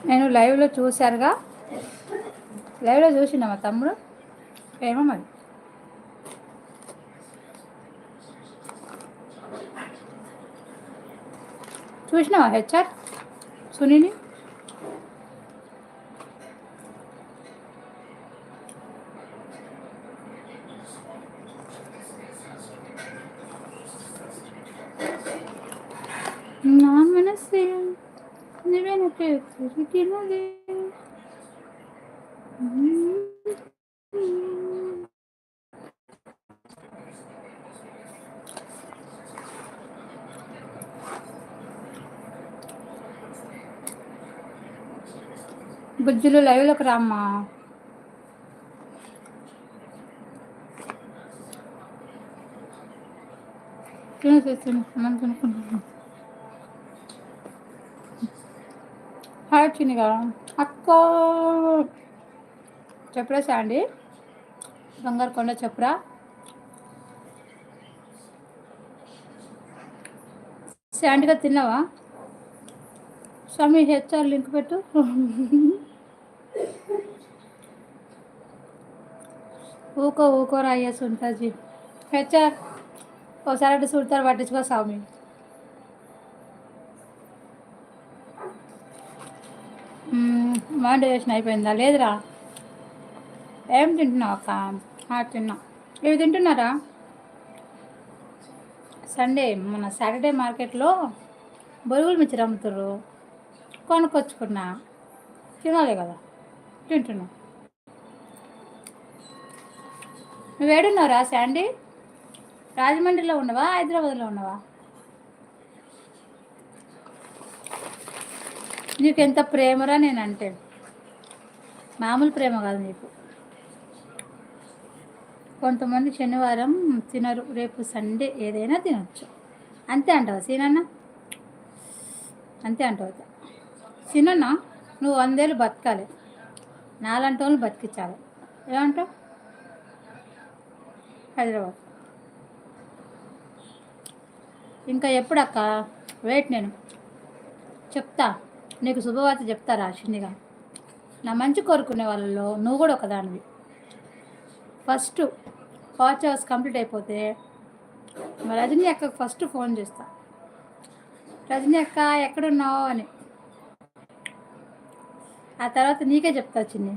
నేను లైవ్లో చూశారుగా, లైవ్లో చూసిన మా తమ్ముడు ఏమో మరి. చూసినావా హెచ్ఆర్ సునీని? నా మనసే నువ్వెనకే తిరిగినదే. బుజ్జులు లైవ్లోకి రామ్మా. హాయ్ చిన్నగా అక్క చెప్పురా శాండీ, బంగారు కొండ చెప్పురా. శాండీగా తిన్నావా? స్వామి హెచ్ఆర్ లింక్ పెట్టు. ఊకోరా అయ్యేసి ఉంటుంది. హెచ్ఆర్ ఒకసారి అటు చూడతారు, పట్టించుకో స్వామి. మానిటైజేషన్ అయిపోయిందా? లేదురా. ఏం తింటున్నావు అక్క? తిన్నా. ఇవి తింటున్నారా? సండే మన సాటర్డే మార్కెట్లో బొరుగులు మిర్చి అమ్ముతారు, కొనుక్కొచ్చుకున్నా. తినాలి కదా, తింటున్నా. నువ్వు ఏడున్నావురా శాండీ? రాజమండ్రిలో ఉన్నవా, హైదరాబాద్లో ఉన్నవా? నీకు ఎంత ప్రేమరా నేనంటే, మామూలు ప్రేమ కాదు నీకు. కొంతమంది శనివారం తినరు, రేపు సండే ఏదైనా తినొచ్చు. అంతే అంటావా సీనన్న? అంతే అంటావు సీనన్న? నువ్వు 100 ఏళ్ళు బతకాలి, నాలంటి వాళ్ళు బతికించాలి. ఏమంటావు? హైదరాబాద్ ఇంకా ఎప్పుడక్క? వెయిట్, నేను చెప్తా నీకు శుభవార్త చెప్తారా చిన్నిగా. నా మంచి కోరుకునే వాళ్ళలో నువ్వు కూడా ఒకదానివి. ఫస్ట్ వాచ్ అవర్స్ కంప్లీట్ అయిపోతే రజనీ అక్కకు ఫస్ట్ ఫోన్ చేస్తా. రజనీ అక్క ఎక్కడున్నావు అని. ఆ తర్వాత నీకే చెప్తా చిన్ని.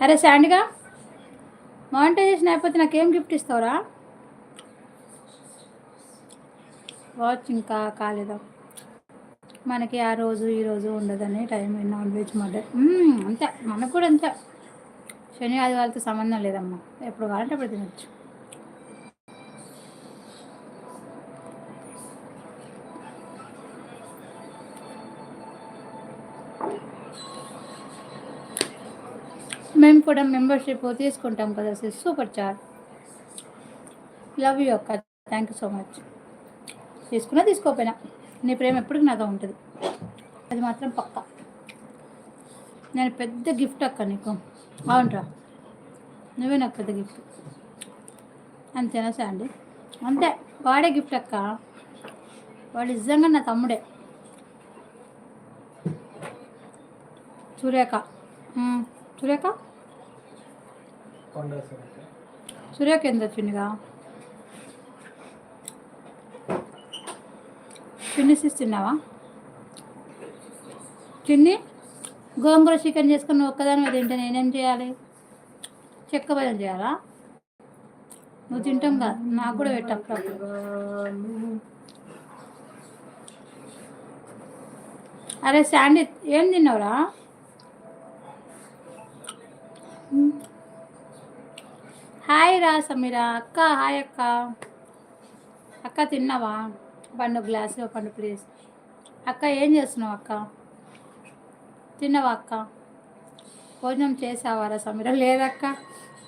అరే శాండిగా, మానిటైజేషన్ అయిపోతే నాకేం గిఫ్ట్ ఇస్తావురా? వాచ్ ఇంకా కాలేదా? మనకి ఆ రోజు ఈరోజు ఉండదని టైం. నాన్ వెజ్ మర్డర్ అంతే, మనకు కూడా అంతే. శని ఆదివారాలతో సంబంధం లేదమ్మా, ఎప్పుడు కావాలంటే అప్పుడు తినచ్చు. మేము కూడా మెంబర్షిప్ తీసుకుంటాం కదా sis. Super chat, love you అక్క, థ్యాంక్ యూ సో మచ్. తీసుకున్నా తీసుకోపోయినా నీ ప్రేమ ఎప్పటికీ నాతో ఉంటుంది, అది మాత్రం పక్కా. నేను పెద్ద గిఫ్ట్ అక్క నీకు. అవునరా, నువ్వే నాకు పెద్ద గిఫ్ట్. అంతేనా శాండీ? అంతే, వాడే గిఫ్ట్ అక్క. వాడు నిజంగా నా తమ్ముడే. సురేఖ సురేఖ సురేఖ ఎంత వచ్చిందిగా? చిన్ని తిన్నావా? చిన్ని గోంగూర చికెన్ చేసుకుని నువ్వు ఒక్కదాని తింటే నేనేం చేయాలి? చెక్క బలం చేయాలా? నువ్వు తింటాం కాదు, నాకు కూడా పెట్టప్పుడు. అరే శాండీ ఏం తిన్నావురా? హాయ్ రా సమీరా అక్క. హాయ్ అక్క. అక్క తిన్నావా? పండు గ్లాస్ పండు ప్లీజ్. అక్క ఏం చేస్తున్నావు అక్క? తిన్నావా అక్క? భోజనం చేసావారా సమీరా? లేదక్క,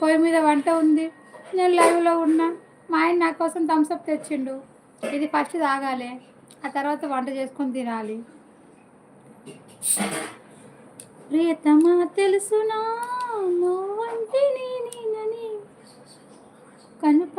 పొయ్యి మీద వంట ఉంది, నేను లైవ్లో ఉన్నా. మా ఆయన నా కోసం థమ్స్అప్ తెచ్చిండు, ఇది ఫస్ట్ తాగాలి, ఆ తర్వాత వంట చేసుకొని తినాలి. ప్రియతమా తెలుసునా నువ్వంటే నేనేనని కనుప